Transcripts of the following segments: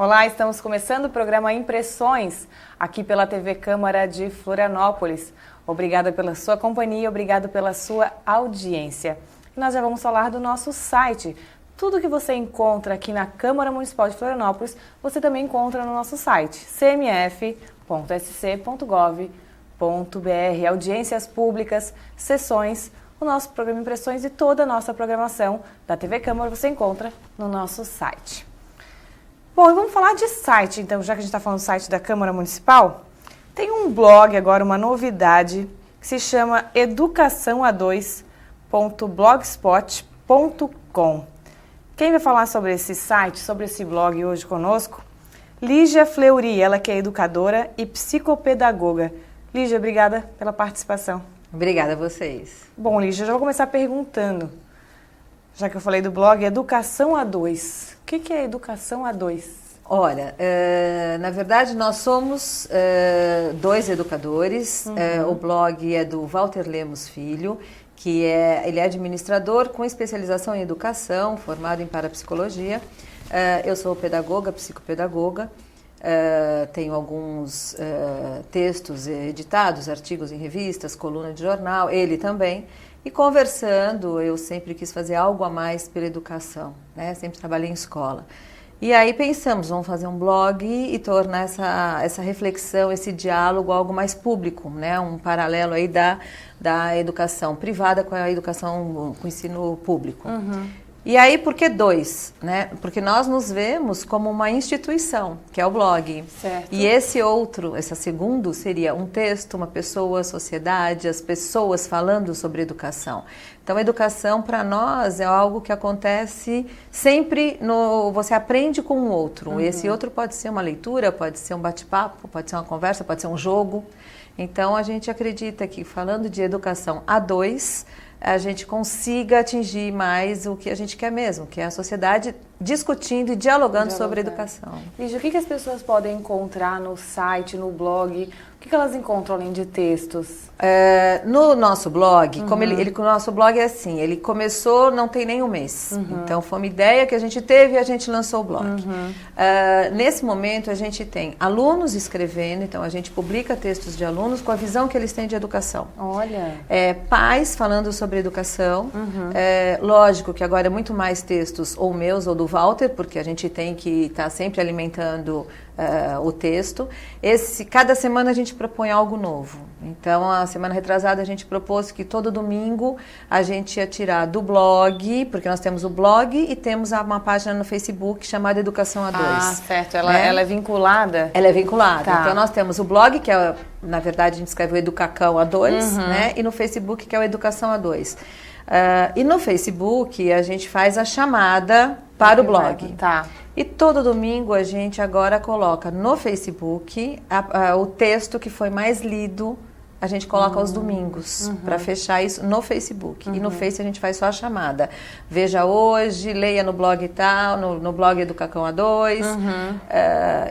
Olá, estamos começando o programa Impressões, aqui pela TV Câmara de Florianópolis. Obrigada pela sua companhia, obrigado pela sua audiência. E nós já vamos falar do nosso site. Tudo que você encontra aqui na Câmara Municipal de Florianópolis, você também encontra no nosso site, cmf.sc.gov.br. Audiências públicas, sessões, o nosso programa Impressões e toda a nossa programação da TV Câmara você encontra no nosso site. Bom, e vamos falar de site, então, já que a gente está falando do site da Câmara Municipal. Tem um blog agora, uma novidade, que se chama educação2.blogspot.com. Quem vai falar sobre esse site, sobre esse blog hoje conosco? Lígia Fleury, ela que é educadora e psicopedagoga. Lígia, obrigada pela participação. Obrigada a vocês. Bom, Lígia, eu já vou começar perguntando, já que eu falei do blog, Educação A2. O que é Educação A2? Olha, na verdade nós somos dois educadores. O blog é do Walter Lemos Filho, ele é administrador com especialização em educação, formado em parapsicologia. Eu sou pedagoga, psicopedagoga. Tenho alguns textos editados, artigos em revistas, coluna de jornal, ele também. E conversando, eu sempre quis fazer algo a mais pela educação, né? Sempre trabalhei em escola. E aí pensamos, vamos fazer um blog e tornar essa reflexão, esse diálogo algo mais público, né? Um paralelo aí da educação privada com a educação, com o ensino público. Uhum. E aí, por que dois? Né? Porque nós nos vemos como uma instituição, que é o blog. Certo. E esse segundo, seria um texto, uma pessoa, a sociedade, as pessoas falando sobre educação. Então, a educação, para nós, é algo que acontece sempre você aprende com o outro. Uhum. Esse outro pode ser uma leitura, pode ser um bate-papo, pode ser uma conversa, pode ser um jogo. Então, a gente acredita que, falando de educação a dois, a gente consiga atingir mais o que a gente quer mesmo, que é a sociedade discutindo e dialogando sobre educação. Lígia, o que as pessoas podem encontrar no site, no blog? O que elas encontram além de textos? No nosso blog, como o nosso blog é assim, ele começou não tem nem um mês. Então foi uma ideia que a gente teve e a gente lançou o blog. Nesse momento a gente tem alunos escrevendo, então a gente publica textos de alunos com a visão que eles têm de educação. Olha! Pais falando sobre educação. Lógico que agora é muito mais textos ou meus ou do Walter, porque a gente tem que estar sempre alimentando o texto. Cada semana a gente propõe algo novo. Então, a semana retrasada a gente propôs que todo domingo a gente ia tirar do blog, porque nós temos o blog e temos uma página no Facebook chamada Educação A2. Ah, certo. Ela é vinculada? Ela é vinculada. Tá. Então, nós temos o blog, que é, na verdade, a gente escreve o Educacão A2, né? E no Facebook, que é o Educação A2. E no Facebook, a gente faz a chamada para o blog. Tá. E todo domingo a gente agora coloca no Facebook o texto que foi mais lido, a gente coloca aos domingos, para fechar isso no Facebook. E no Face a gente faz só a chamada. Veja hoje, leia no blog e tal, no blog Educacão A2.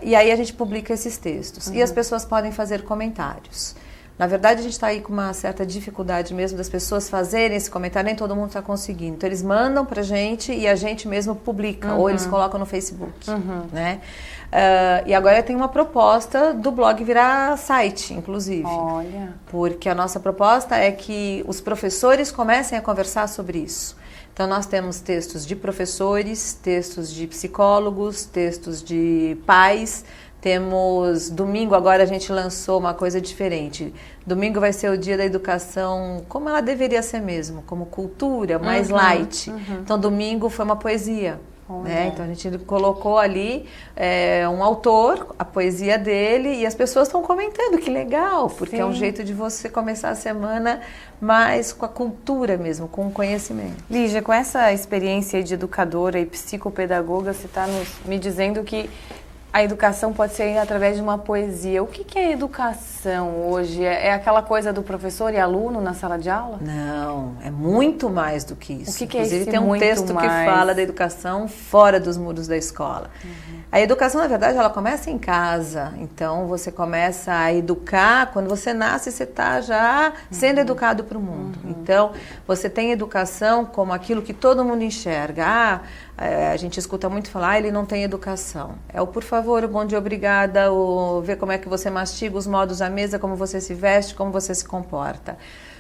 E aí a gente publica esses textos. E as pessoas podem fazer comentários. Na verdade, a gente está aí com uma certa dificuldade mesmo das pessoas fazerem esse comentário, nem todo mundo está conseguindo. Então, eles mandam para a gente e a gente mesmo publica, ou eles colocam no Facebook, né? E agora tem uma proposta do blog virar site, inclusive. Olha! Porque a nossa proposta é que os professores comecem a conversar sobre isso. Então, nós temos textos de professores, textos de psicólogos, textos de pais. Temos, domingo agora a gente lançou uma coisa diferente. Domingo vai ser o dia da educação como ela deveria ser mesmo, como cultura, mais light. Então, domingo foi uma poesia. Né? Então, a gente colocou ali um autor, a poesia dele, e as pessoas estão comentando, que legal, porque é um jeito de você começar a semana mais com a cultura mesmo, com o conhecimento. Lígia, com essa experiência de educadora e psicopedagoga, você está me dizendo que a educação pode ser através de uma poesia. O que é educação hoje? É aquela coisa do professor e aluno na sala de aula? Não, é muito mais do que isso. O que é isso? Inclusive tem um texto que fala da educação fora dos muros da escola. A educação, na verdade, ela começa em casa. Então, você começa a educar, quando você nasce, você está já sendo educado para o mundo. Então, você tem educação como aquilo que todo mundo enxerga. A gente escuta muito falar, ele não tem educação. É o por favor, o bom dia, obrigada, o ver como é que você mastiga, os modos à mesa, como você se veste, como você se comporta.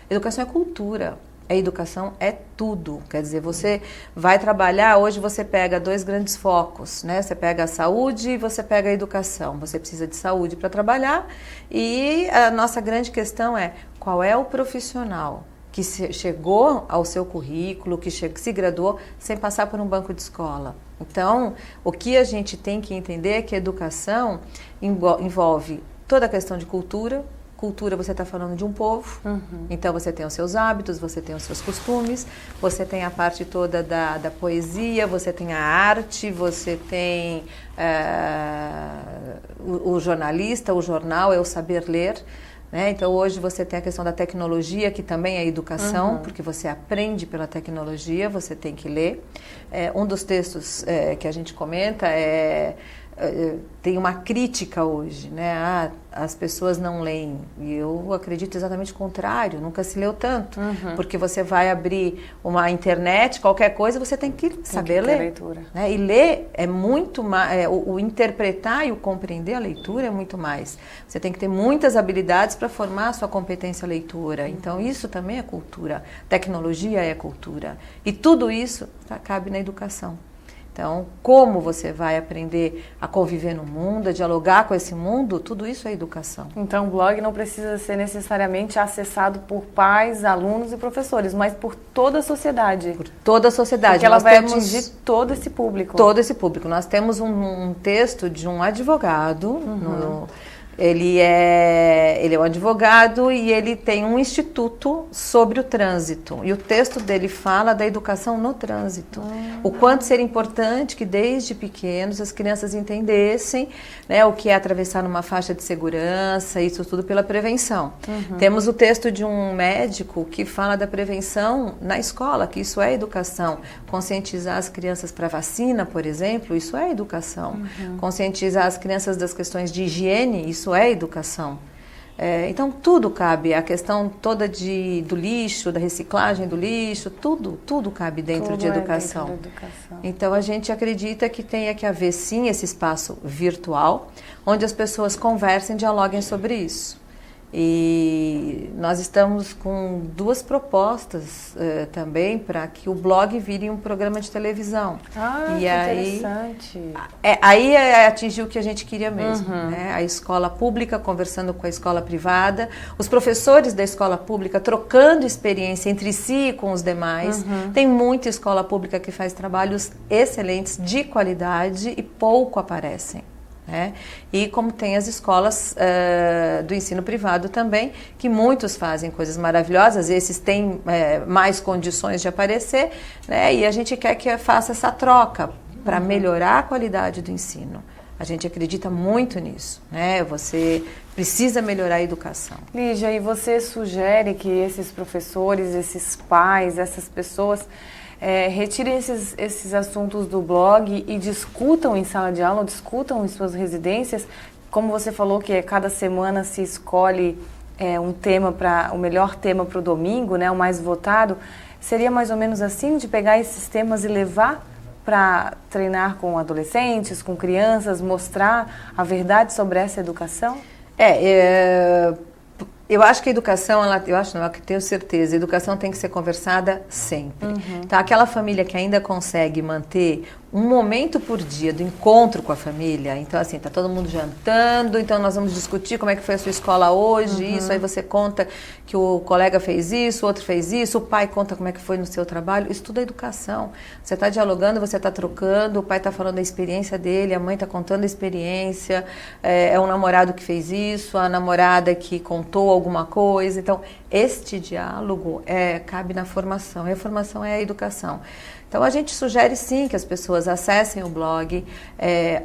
Educação é cultura. A educação é tudo, quer dizer, você vai trabalhar, hoje você pega 2 grandes focos, né? Você pega a saúde e você pega a educação. Você precisa de saúde para trabalhar e a nossa grande questão é qual é o profissional que chegou ao seu currículo, que se graduou sem passar por um banco de escola. Então, o que a gente tem que entender é que a educação envolve toda a questão de cultura. Cultura, você está falando de um povo, então você tem os seus hábitos, você tem os seus costumes, você tem a parte toda da poesia, você tem a arte, você tem o jornalista, o jornal, é o saber ler. Né? Então, hoje você tem a questão da tecnologia, que também é educação, porque você aprende pela tecnologia, você tem que ler. Um dos textos que a gente comenta tem uma crítica hoje, né? As pessoas não leem. E eu acredito exatamente o contrário, nunca se leu tanto. Porque você vai abrir uma internet, qualquer coisa, você tem que saber ler. Leitura. Né? E ler é muito mais, o interpretar e o compreender a leitura é muito mais. Você tem que ter muitas habilidades para formar a sua competência leitura. Então, isso também é cultura. Tecnologia é cultura. E tudo isso cabe na educação. Então, como você vai aprender a conviver no mundo, a dialogar com esse mundo, tudo isso é educação. Então, o blog não precisa ser necessariamente acessado por pais, alunos e professores, mas por toda a sociedade. Por toda a sociedade. Porque ela vai atingir todo esse público. Todo esse público. Nós temos um texto de um advogado, ele é um advogado e ele tem um instituto sobre o trânsito. E o texto dele fala da educação no trânsito. O quanto seria importante que desde pequenos as crianças entendessem, né, o que é atravessar numa faixa de segurança, isso tudo pela prevenção. Temos o texto de um médico que fala da prevenção na escola, que isso é educação. Conscientizar as crianças para vacina, por exemplo, isso é educação. Conscientizar as crianças das questões de higiene, isso é educação. Então, tudo cabe. A questão toda do lixo, da reciclagem do lixo, tudo cabe dentro de educação. Dentro da educação. Então, a gente acredita que tenha que haver, sim, esse espaço virtual, onde as pessoas conversem, dialoguem sobre isso. E nós estamos com 2 propostas também para que o blog vire um programa de televisão. Ah, que interessante. Aí atingiu o que a gente queria mesmo. Né? A escola pública conversando com a escola privada, os professores da escola pública trocando experiência entre si e com os demais. Tem muita escola pública que faz trabalhos excelentes, de qualidade e pouco aparecem. Né? E como tem as escolas do ensino privado também, que muitos fazem coisas maravilhosas, esses têm mais condições de aparecer, né? E a gente quer que faça essa troca para melhorar a qualidade do ensino. A gente acredita muito nisso, né? Você precisa melhorar a educação. Lígia, e você sugere que esses professores, esses pais, essas pessoas retirem esses assuntos do blog e discutam em sala de aula, discutam em suas residências, como você falou que cada semana se escolhe um tema o melhor tema para o domingo, né, o mais votado, seria mais ou menos assim, de pegar esses temas e levar para treinar com adolescentes, com crianças, mostrar a verdade sobre essa educação? Eu acho que a educação, eu tenho certeza, a educação tem que ser conversada sempre. Tá? Aquela família que ainda consegue manter um momento por dia do encontro com a família, então assim, tá todo mundo jantando, então nós vamos discutir como é que foi a sua escola hoje, isso, aí você conta que o colega fez isso, o outro fez isso, o pai conta como é que foi no seu trabalho, isso tudo é educação. Você está dialogando, você está trocando, o pai está falando da experiência dele, a mãe está contando a experiência, é um namorado que fez isso, a namorada que contou alguma coisa, então este diálogo cabe na formação, e a formação é a educação. Então, a gente sugere, sim, que as pessoas acessem o blog,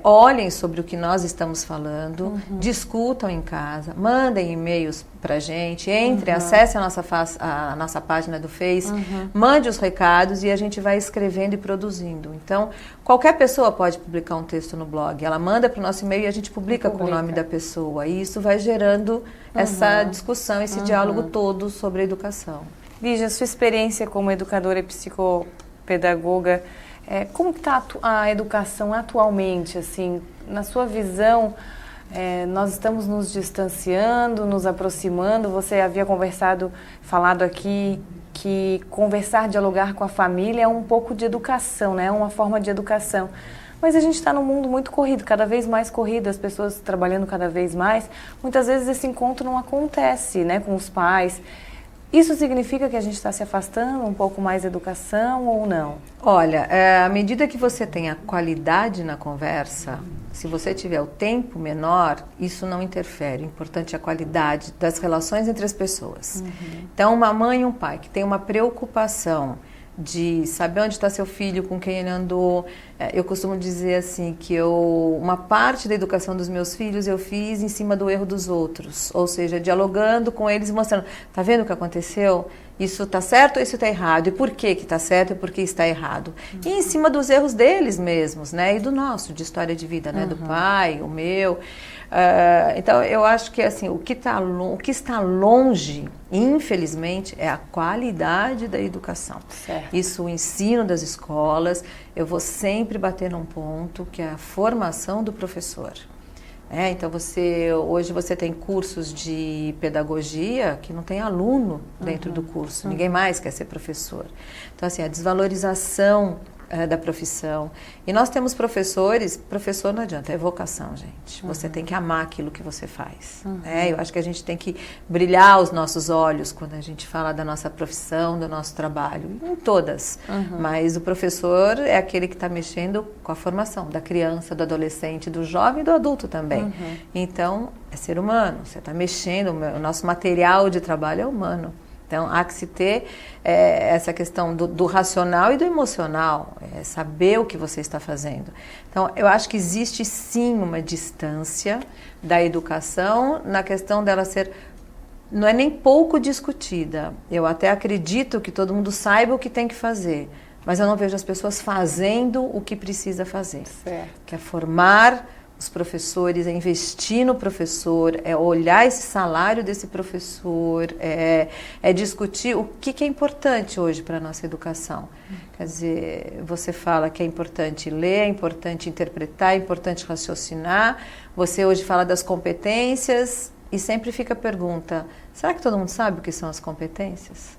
olhem sobre o que nós estamos falando, discutam em casa, mandem e-mails para a gente, acessem a nossa página do Face, mande os recados e a gente vai escrevendo e produzindo. Então, Qualquer pessoa pode publicar um texto no blog. Ela manda para o nosso e-mail e a gente publica com o nome da pessoa. E isso vai gerando essa discussão, esse diálogo todo sobre a educação. Lígia, sua experiência como educadora e psicopedagoga, como está a educação atualmente? Assim, na sua visão, nós estamos nos distanciando, nos aproximando? Você havia falado aqui que conversar, dialogar com a família é um pouco de educação, né? É uma forma de educação. Mas a gente está num mundo muito corrido, cada vez mais corrido, as pessoas trabalhando cada vez mais. Muitas vezes esse encontro não acontece, né, com os pais. Isso significa que a gente está se afastando um pouco mais da educação ou não? Olha, à medida que você tem a qualidade na conversa, se você tiver o tempo menor, isso não interfere. O importante é a qualidade das relações entre as pessoas. Então, uma mãe e um pai que tem uma preocupação de saber onde está seu filho, com quem ele andou. Eu costumo dizer assim que uma parte da educação dos meus filhos eu fiz em cima do erro dos outros, ou seja, dialogando com eles e mostrando, tá vendo o que aconteceu? Isso está certo ou isso está errado? E por que está certo e por que está errado? E em cima dos erros deles mesmos, né? E do nosso, de história de vida, né? Do pai, o meu. Então, eu acho que assim, o que está longe, infelizmente, é a qualidade da educação. Certo. Isso, o ensino das escolas, eu vou sempre bater num ponto que é a formação do professor. Então, hoje você tem cursos de pedagogia que não tem aluno dentro do curso, ninguém mais quer ser professor. Então, assim, a desvalorização da profissão. E nós temos professor não adianta, é vocação, gente. Você tem que amar aquilo que você faz. Eu acho que a gente tem que brilhar os nossos olhos quando a gente fala da nossa profissão, do nosso trabalho, em todas. Mas o professor é aquele que está mexendo com a formação da criança, do adolescente, do jovem e do adulto também. Então, é ser humano, você está mexendo, o nosso material de trabalho é humano. Então, há que se ter essa questão do racional e do emocional, saber o que você está fazendo. Então, eu acho que existe sim uma distância da educação na questão dela ser, não é nem pouco discutida. Eu até acredito que todo mundo saiba o que tem que fazer, mas eu não vejo as pessoas fazendo o que precisa fazer. Certo. Que é formar os professores, é investir no professor, é olhar esse salário desse professor, é discutir o que é importante hoje para a nossa educação. Quer dizer, você fala que é importante ler, é importante interpretar, é importante raciocinar, você hoje fala das competências e sempre fica a pergunta, será que todo mundo sabe o que são as competências?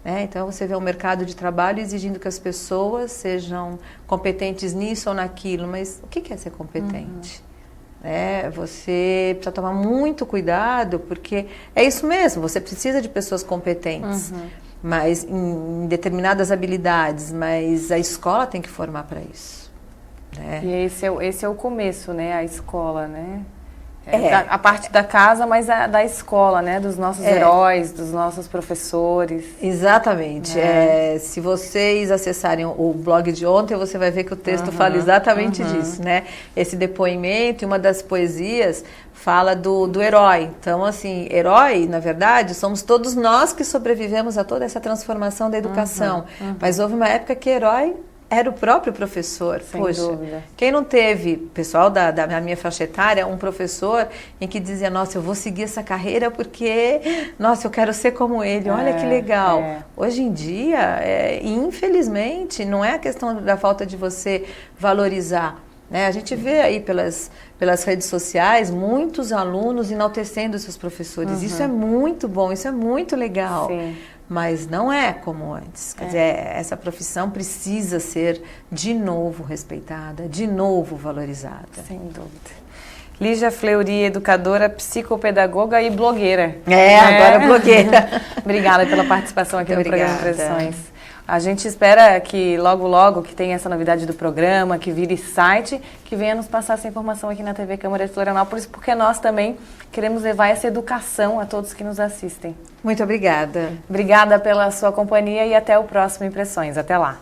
Então você vê o mercado de trabalho exigindo que as pessoas sejam competentes nisso ou naquilo, mas o que é ser competente? Você precisa tomar muito cuidado, porque é isso mesmo, você precisa de pessoas competentes, mas em determinadas habilidades, mas a escola tem que formar para isso. E esse é o começo, né? A escola, né? A parte da casa, mas da escola, né? Dos nossos heróis, dos nossos professores. Exatamente. Se vocês acessarem o blog de ontem, você vai ver que o texto fala exatamente disso, né? Esse depoimento, e uma das poesias fala do herói. Então, assim, herói, na verdade, somos todos nós que sobrevivemos a toda essa transformação da educação. Mas houve uma época que herói era o próprio professor. Sem Poxa, dúvida. Quem não teve, pessoal da minha faixa etária, um professor em que dizia, nossa, eu vou seguir essa carreira porque, nossa, eu quero ser como ele, olha que legal. Hoje em dia, infelizmente, não é a questão da falta de você valorizar. A gente vê aí pelas redes sociais muitos alunos enaltecendo seus professores. Isso é muito bom, isso é muito legal. Sim. Mas não é como antes. Quer dizer, essa profissão precisa ser de novo respeitada, de novo valorizada. Sem dúvida. Lígia Fleury, educadora, psicopedagoga e blogueira. Agora blogueira. Obrigada pela participação aqui Muito no programa obrigada. Impressões. A gente espera que logo que tenha essa novidade do programa, que vire site, que venha nos passar essa informação aqui na TV Câmara de Florianópolis, porque nós também queremos levar essa educação a todos que nos assistem. Muito obrigada. Obrigada pela sua companhia e até o próximo Impressões. Até lá.